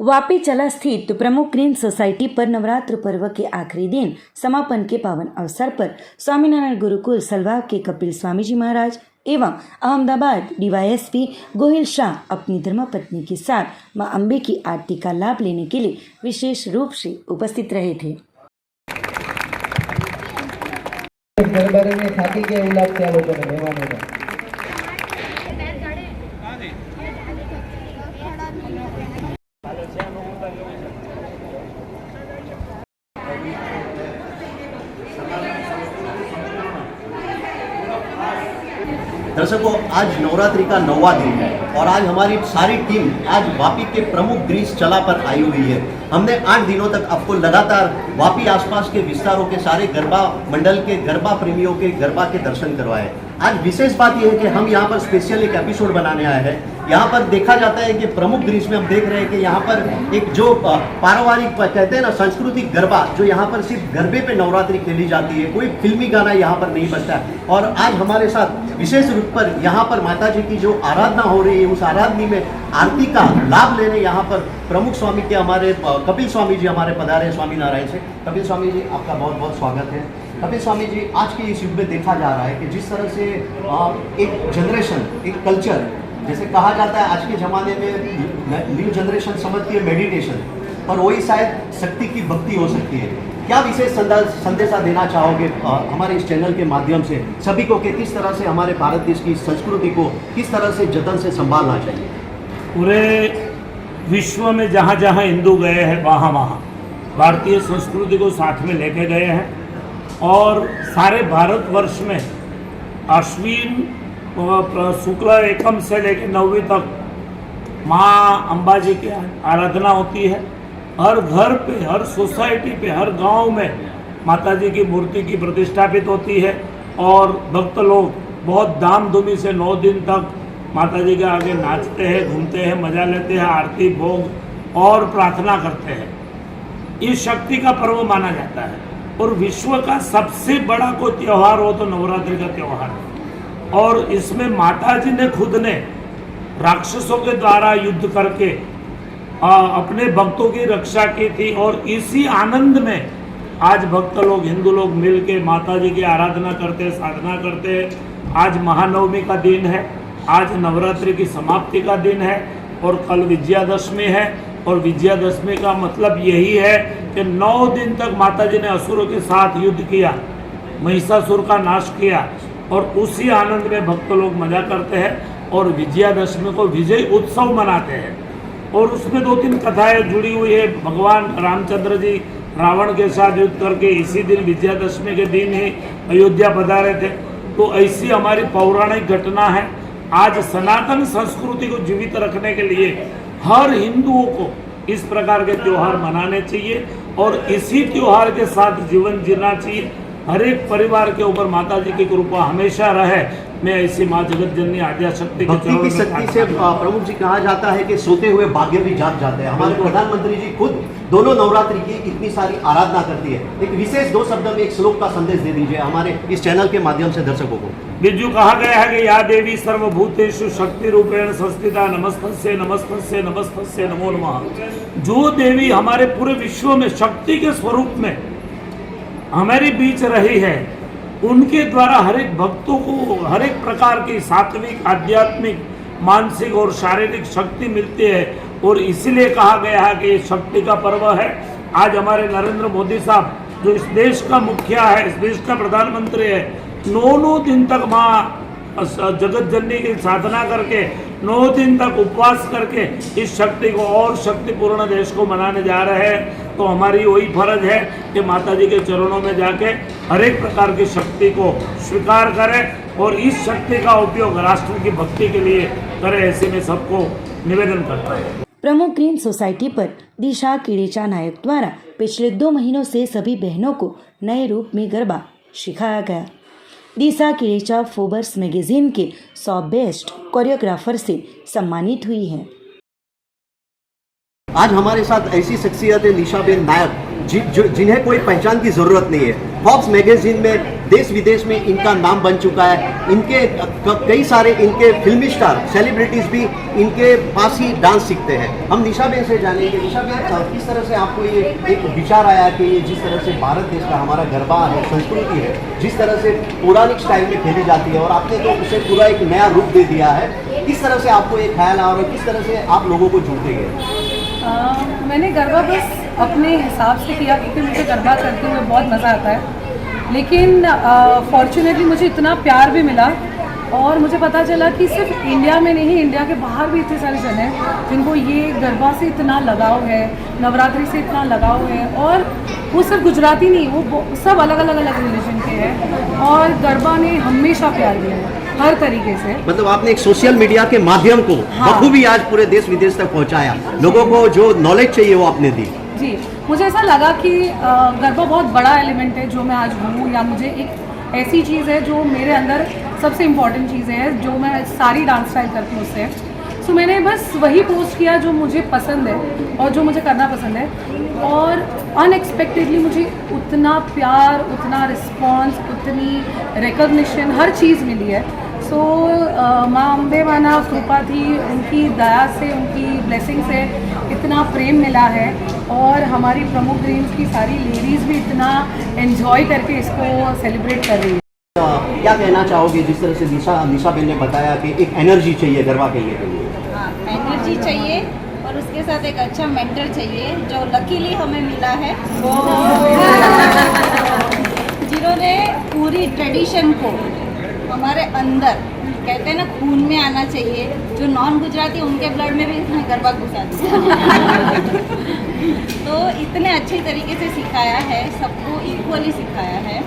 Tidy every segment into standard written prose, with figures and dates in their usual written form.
वापी चला स्थित प्रमुख ग्रीन सोसाइटी पर नवरात्र पर्व के आखिरी दिन समापन के पावन अवसर पर स्वामीनारायण गुरुकुल सलवाग के कपिल स्वामी जी महाराज एवं अहमदाबाद डीवाईएसपी गोहिल शाह अपनी धर्मपत्नी के साथ मां अम्बे की आरती का लाभ लेने के लिए विशेष रूप से उपस्थित रहे थे। दरबार में थाकी के उल्लास क्या लोगों ने मेहमानों ने दर्शकों, आज नवरात्रि का 9वां दिन है और आज हमारी सारी टीम आज वापी के प्रमुख ग्रीस चला पर आई हुई है। हमने 8 दिनों तक आपको लगातार वापी आसपास के विस्तारों के सारे गरबा मंडल के गरबा प्रेमियों के गरबा के दर्शन करवाए। आज विशेष बात यह है कि हम यहाँ पर स्पेशल एक एपिसोड बनाने आए हैं। यहाँ पर देखा जाता है कि प्रमुख ग्रीस में हम देख रहे हैं कि यहाँ पर एक जो पारिवारिक कहते हैं ना सांस्कृतिक गरबा, जो यहाँ पर सिर्फ गरबे पे नवरात्रि खेली जाती है, कोई फिल्मी गाना यहाँ पर नहीं बजता है। और आज हमारे साथ विशेष रूप पर यहाँ पर माता जी की जो आराधना हो रही है, उस आराधना में आरती का लाभ लेने यहाँ पर प्रमुख स्वामी के हमारे कपिल स्वामी जी हमारे पधारे स्वामीनारायण से। कपिल स्वामी जी, आपका बहुत बहुत स्वागत है। कपिल स्वामी जी, आज के इस युग में देखा जा रहा है कि जिस तरह से एक जनरेशन, एक कल्चर, जैसे कहा जाता है आज के ज़माने में न्यू जनरेशन समझती है मेडिटेशन, और वही शायद शक्ति की भक्ति हो सकती है। क्या विशेष संदेशा देना चाहोगे हमारे इस चैनल के माध्यम से सभी को कि किस तरह से हमारे भारत देश की संस्कृति को किस तरह से जतन से संभालना चाहिए? पूरे विश्व में जहाँ जहाँ हिंदू गए हैं वहाँ वहाँ भारतीय संस्कृति को साथ में लेके गए हैं, और सारे भारतवर्ष में अश्विन शुक्ल एकम से लेकर 9वीं तक माँ अम्बा जी की आराधना होती है। हर घर पे, हर सोसाइटी पे, हर गांव में माता जी की मूर्ति की प्रतिष्ठापित होती है, और भक्त लोग बहुत धामधूमी से 9 दिन तक माता जी के आगे नाचते हैं, घूमते हैं, मजा लेते हैं, आरती भोग और प्रार्थना करते हैं। ये शक्ति का पर्व माना जाता है, और विश्व का सबसे बड़ा कोई त्यौहार हो तो नवरात्रि का त्यौहार है। और इसमें माता जी ने खुद ने राक्षसों के द्वारा युद्ध करके अपने भक्तों की रक्षा की थी, और इसी आनंद में आज भक्त लोग, हिंदू लोग मिल के माता जी की आराधना करते, साधना करते। आज महानवमी का दिन है, आज नवरात्रि की समाप्ति का दिन है, और कल विजयादशमी है। और विजयादशमी का मतलब यही है कि 9 दिन तक माता जी ने असुरों के साथ युद्ध किया, महिषासुर का नाश किया, और उसी आनंद में भक्त लोग मजा करते हैं और विजयादशमी को विजय उत्सव मनाते हैं। और उसमें 2-3 कथाएं जुड़ी हुई है। भगवान रामचंद्र जी रावण के साथ युद्ध करके इसी दिन विजयादशमी के दिन ही अयोध्या पधारे थे। तो ऐसी हमारी पौराणिक घटना है। आज सनातन संस्कृति को जीवित रखने के लिए हर हिंदुओं को इस प्रकार के त्यौहार मनाने चाहिए, और इसी त्यौहार के साथ जीवन जीना चाहिए। हर एक परिवार के ऊपर माता जी की कृपा हमेशा रहे। मैं ऐसी माँ जगत जननी आद्याशक्ति भक्ति की शक्ति से प्रमुख जी कहा जाता है कि सोते हुए भाग्य भी जाग जाते हैं। हमारे प्रधानमंत्री जी खुद दोनों नवरात्रि की इतनी सारी आराधना करती है। एक विशेष 2 शब्द में एक श्लोक का संदेश दे दीजिए हमारे इस चैनल के माध्यम से दर्शकों को। बिरजू कहा गया है कि या देवी सर्वभूतेषु शक्ति रूपेण संस्थिता नमस्तस्यै नमस्तस्यै नमस्तस्यै नमो नमः। जो देवी हमारे पूरे विश्व में शक्ति के स्वरूप में हमारे बीच रही है, उनके द्वारा हर एक भक्तों को हर एक प्रकार की सात्विक, आध्यात्मिक, मानसिक और शारीरिक शक्ति मिलती है। और इसीलिए कहा गया है कि ये शक्ति का पर्व है। आज हमारे नरेंद्र मोदी साहब, जो इस देश का मुखिया है, इस देश का प्रधानमंत्री है, 9 दिन तक माँ जगत जननी की साधना करके 9 दिन तक उपवास करके इस शक्ति को और शक्तिपूर्ण देश को मनाने जा रहे हैं। तो हमारी वही फर्ज है कि माता जी के चरणों में जाके हर एक प्रकार की शक्ति को स्वीकार करें, और इस शक्ति का उपयोग राष्ट्र की भक्ति के लिए करें। ऐसे में सबको निवेदन करता है। प्रमुख ग्रीन सोसाइटी पर दिशा किड़ीचा नायक द्वारा पिछले 2 महीनों से सभी बहनों को नए रूप में गरबा सिखाया गया। दिशा किड़ीचा फोर्ब्स मैगजीन के 100 बेस्ट कोरियोग्राफर से सम्मानित हुई है। आज हमारे साथ ऐसी शख्सियत है निशाबेन नायक जिन्हें कोई पहचान की जरूरत नहीं है। फॉर्ब्स मैगजीन में देश विदेश में इनका नाम बन चुका है। इनके कई सारे इनके फिल्मी स्टार सेलिब्रिटीज भी इनके पास ही डांस सीखते हैं। हम निशाबेन से जानेंगे, निशाबेन किस तरह से आपको ये एक विचार आया कि ये जिस तरह से भारत देश का हमारा गरबा है, संस्कृति है, जिस तरह से पौराणिक स्टाइल में खेली जाती है और आपने तो उसे पूरा एक नया रूप दे दिया है, किस तरह से आपको ये ख्याल आया और किस तरह से आप लोगों को जोड़ते गए? मैंने गरबा बस अपने हिसाब से किया क्योंकि मुझे गरबा करते हुए बहुत मज़ा आता है, लेकिन फॉर्चुनेटली मुझे इतना प्यार भी मिला और मुझे पता चला कि सिर्फ इंडिया में नहीं, इंडिया के बाहर भी इतने सारे जन हैं जिनको ये गरबा से इतना लगाव है, नवरात्रि से इतना लगाव है। और वो सिर्फ गुजराती नहीं, वो सब अलग अलग रिलीजन के हैं और गरबा ने हमेशा प्यार दिया है हर तरीके से। मतलब आपने एक सोशल मीडिया के माध्यम को बखूबी आज पूरे देश विदेश तक पहुंचाया, लोगों को जो नॉलेज चाहिए वो आपने दी। जी, मुझे ऐसा लगा कि गरबा बहुत बड़ा एलिमेंट है जो मैं आज हूँ, या मुझे एक ऐसी चीज़ है जो मेरे अंदर सबसे इम्पॉर्टेंट चीज़ है जो मैं सारी डांस स्टाइल करती हूँ उससे। सो मैंने बस वही पोस्ट किया जो मुझे पसंद है और जो मुझे करना पसंद है और अनएक्सपेक्टेडली मुझे उतना प्यार, उतना रिस्पॉन्स, उतनी रिकॉग्निशन, हर चीज़ मिली है। सो माँ अम्बे माना कृपा थी, उनकी दया से, उनकी ब्लेसिंग से इतना प्रेम मिला है और हमारी प्रमुख ग्रीन्स की सारी लेडीज़ भी इतना एंजॉय करके इसको सेलिब्रेट कर रही है। क्या कहना चाहोगे जिस तरह से निशाबेन ने बताया कि एक एनर्जी चाहिए गरबा खेलने के लिए? हाँ, एनर्जी चाहिए और उसके साथ एक अच्छा मेंटर चाहिए जो लकीली हमें मिला है, जिन्होंने पूरी ट्रेडिशन को हमारे अंदर, कहते हैं ना खून में आना चाहिए, जो नॉन गुजराती उनके ब्लड में भी इसने गरबा घुसा दिया। तो इतने अच्छे तरीके से सिखाया है, सबको इक्वली सिखाया है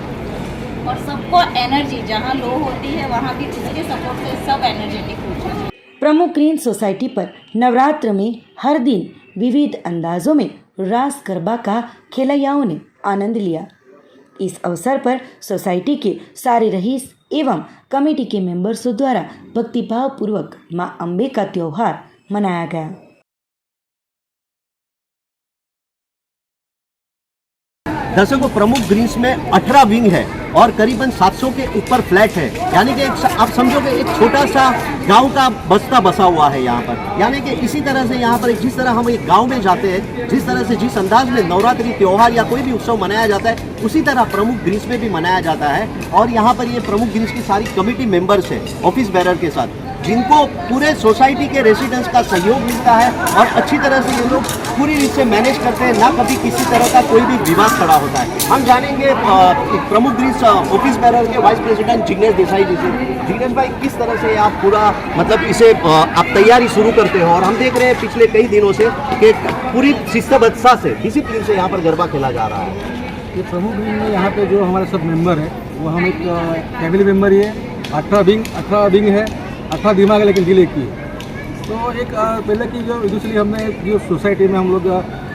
और सबको एनर्जी जहाँ लो होती है वहाँ भी उसके सपोर्ट से सब एनर्जेटिक हो जाए। प्रमुख ग्रीन सोसाइटी पर नवरात्र में हर दिन विविध अंदाजों में रास गरबा का खिलैयाओं ने आनंद लिया। इस अवसर पर सोसाइटी के सारे रईस एवं कमेटी के मेंबर्सों द्वारा भक्तिभाव पूर्वक मां अम्बे का त्योहार मनाया गया। दर्शकों, प्रमुख ग्रीन्स में 18 विंग है और करीबन 700 के ऊपर फ्लैट है, यानी कि आप समझोगे एक छोटा सा गांव का बस्ता बसा हुआ है यहाँ पर। यानी कि इसी तरह से यहाँ पर जिस तरह हम एक गांव में जाते हैं, जिस तरह से जिस अंदाज में नवरात्रि त्योहार या कोई भी उत्सव मनाया जाता है, उसी तरह प्रमुख ग्रीन्स में भी मनाया जाता है। और यहाँ पर ये प्रमुख ग्रीन्स की सारी कमेटी मेंबर्स है ऑफिस बेरर के साथ, जिनको पूरे सोसाइटी के रेसिडेंट्स का सहयोग मिलता है और अच्छी तरह से ये लोग पूरी रीत से मैनेज करते हैं, ना कभी किसी तरह का कोई भी विवाद खड़ा होता है। हम जानेंगे प्रमुख ग्रीन्स ऑफिस बेरर के वाइस प्रेसिडेंट जिग्नेश देसाई जी से। जिग्नेश भाई, किस तरह से आप पूरा मतलब इसे आप तैयारी शुरू करते हो? और हम देख रहे हैं पिछले कई दिनों से कि पूरी शिस्तबद्धता से, डिसिप्लिन से यहाँ पर गरबा खेला जा रहा है। ये प्रमुख ग्रीन में यहाँ पे जो हमारे सब मेंबर है वो हम एक फैमिली मेंबर ही है। 18 विंग है, 18 दिमाग है लेकिन दिल एक ही है। तो एक पहले की जो दूसरी हमने जो सोसाइटी में हम लोग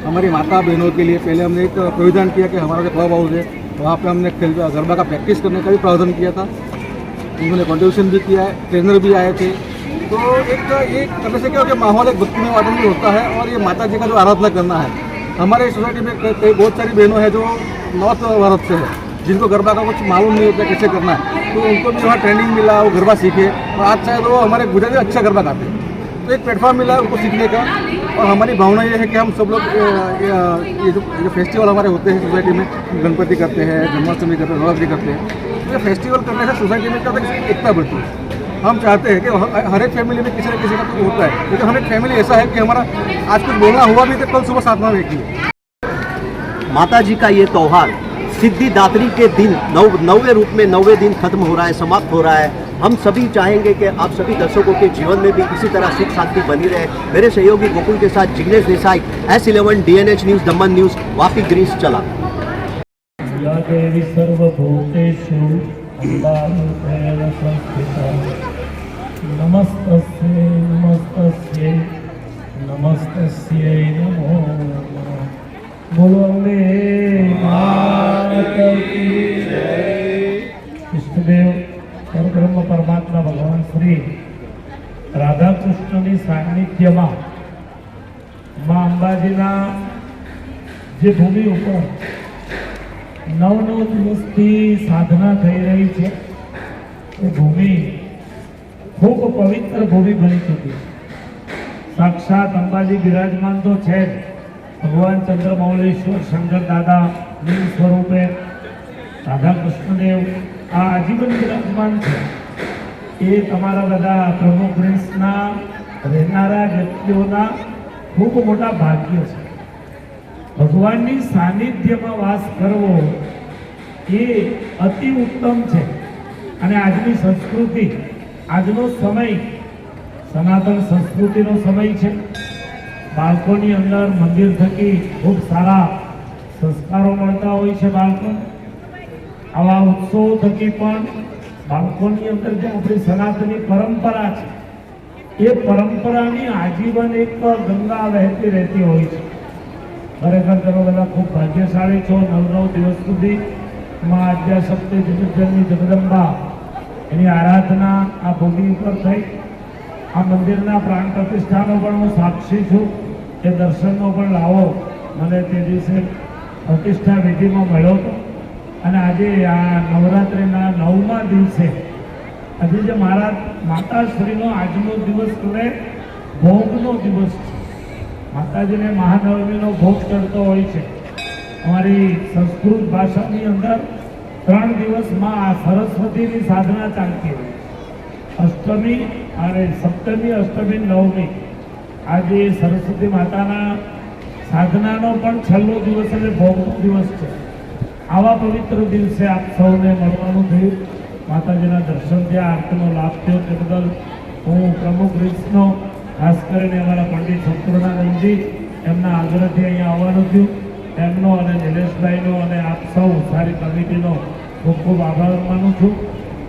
हमारी माता बहनों के लिए पहले हमने एक प्रावधान किया कि हमारा जो क्लब हाउस है वहाँ पे हमने गरबा का प्रैक्टिस करने का भी प्रावधान किया था। उन्होंने कंट्रीब्यूशन भी किया है, ट्रेनर भी आए थे। तो एक करने से क्या हो कि माहौल एक भक्तिमय वातावरण भी होता है और ये माता जी का जो आराधना करना है। हमारे सोसाइटी में कई बहुत सारी बहनों हैं जो नॉर्थ भारत से है, जिनको गरबा का कुछ मालूम नहीं होता कैसे करना है, तो उनको भी वहाँ ट्रेनिंग मिला, वो गरबा सीखे और आज शायद वो हमारे गुजराती अच्छा गरबा गाते हैं। तो एक प्लेटफॉर्म मिला उनको सीखने का। और हमारी भावना ये है कि हम सब लोग ये जो फेस्टिवल हमारे होते हैं सोसाइटी में, गणपति करते हैं, जन्माष्टमी करते हैं, नवरात्रि करते हैं, तो ये फेस्टिवल करने से सोसाइटी में क्या होता है, एकता बढ़ती है। हम चाहते हैं कि हर एक फैमिली में किसी न किसी का कुछ होता है, लेकिन हर एक फैमिली ऐसा है कि हमारा आज कुछ बोलना हुआ भी तो कल सुबह 7 में एक ही। माता जी का ये त्योहार सिद्धिदात्री के दिन नौवे रूप में 9वें दिन खत्म हो रहा है, समाप्त हो रहा है। हम सभी चाहेंगे कि आप सभी दर्शकों के जीवन में भी इसी तरह सुख शांति बनी रहे। मेरे सहयोगी गोकुल के साथ Jignesh Desai, S11 DNH news, दमन न्यूज़, वापी ग्रीन्स चला। या देवी सर्वभूतेषु अंधारूपेण संस्थिता नमस्तस्यै नमस्तस्यै नमस्तस्यै नमो नमः। बोलो अम्बे माता की जय। इष्टदेव परब्रह्म परमात्मा भगवान श्री राधा कृष्णની સાનિધ્યમાં માં અંબાજીના જે ભૂમિ ઉપર 9 દિવસથી સાધના થઈ રહી છે એ ભૂમિ ખૂબ પવિત્ર ભૂમિ બની ચૂકી છે. સાક્ષાત અંબાજી બિરાજમાન તો છે જ, ભગવાન ચંદ્રમૌલેશ્વર શંકર દાદા લીલ સ્વરૂપે રાધા કૃષ્ણદેવ આ આજીવન બિરાજમાન છે. એ તમારા બધા પ્રમુખ ગ્રીન્સના રહેનારા વ્યક્તિઓના ખૂબ મોટા ભાગ્ય છે. ભગવાનની સાનિધ્યમાં વાસ કરવો એ અતિ ઉત્તમ છે. અને આજની સંસ્કૃતિ, આજનો સમય સનાતન સંસ્કૃતિનો સમય છે. બાળકોની અંદર મંદિર થકી ખૂબ સારા સંસ્કારો મળતા હોય છે. બાળકોને આવા ઉત્સવો થકી પણ બાળકોની અંદર જે આપણી સનાતની પરંપરા છે એ પરંપરાની આજીવન એક ગંગા વહેતી રહેતી હોય છે. ખરેખર તમે બધા ખૂબ ભાગ્યશાળી છો. 9 દિવસ સુધી માં આદ્યાશક્તિ જગતજનની જગદંબા એની આરાધના આ ભૂમિ ઉપર થઈ. આ મંદિરના પ્રાણ પ્રતિષ્ઠાનો પણ હું સાક્ષી છું. એ દર્શનનો પણ લાવો મને તે દિવસે પ્રતિષ્ઠા વિધિમાં મળ્યો હતો. અને આજે આ નવરાત્રિના 9મા દિવસે આજે જે મારા માતાશ્રીનો આજનો દિવસ એટલે ભોગનો દિવસ છે. માતાજીને મહાનવમીનો ભોગ ચડતો હોય છે. અમારી સંસ્કૃત ભાષાની અંદર 3 દિવસમાં આ સરસ્વતીની સાધના ચાલતી હોય. અષ્ટમી અને સપ્તમી, અષ્ટમી, નવમી આજે સરસ્વતી માતાના સાધનાનો પણ છેલ્લો દિવસ અને ભોગનો દિવસ છે. આવા પવિત્ર દિવસે આપ સૌને મળવાનું થયું. માતાજીના દર્શન થયા, આરતીનો લાભ થયો. તે બદલ હું પ્રમુખ ગ્રીન્સનો ખાસ કરીને અમારા પંડિત સંપૂર્ણાનંદજી એમના આગ્રહથી અહીંયા આવવાનું થયું. એમનો અને નિલેશભાઈનો અને આપ સૌ સારી કમિટીનો ખૂબ ખૂબ આભાર માનું છું.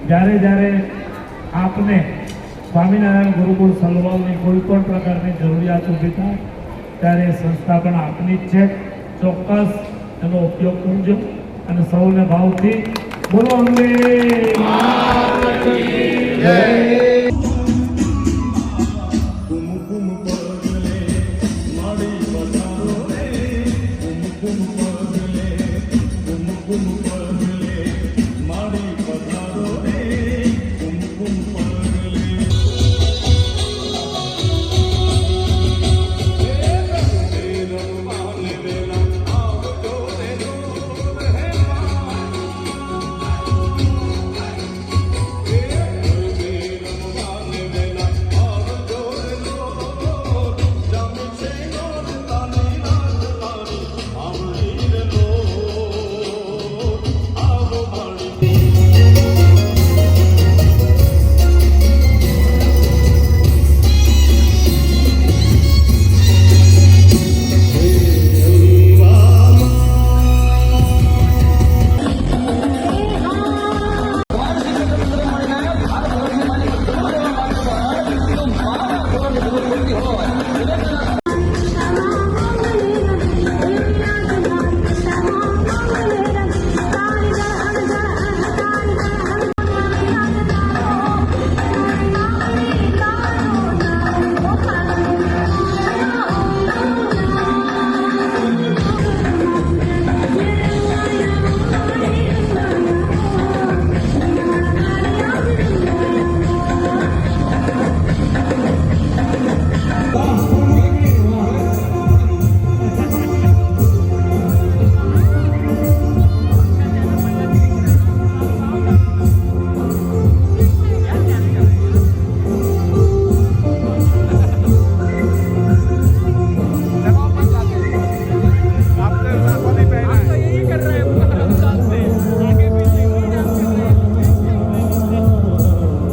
જ્યારે જ્યારે આપને સ્વામિનારાયણ ગુરુકુળ સલવાવની કોઈ પણ પ્રકારની જરૂરિયાત ઊભી થાય ત્યારે એ સંસ્થા પણ આપની જ છે. ચોક્કસ એનો ઉપયોગ કરજો અને સૌને ભાવથી બોલો અંબે માતાજી જય. Boom, boom.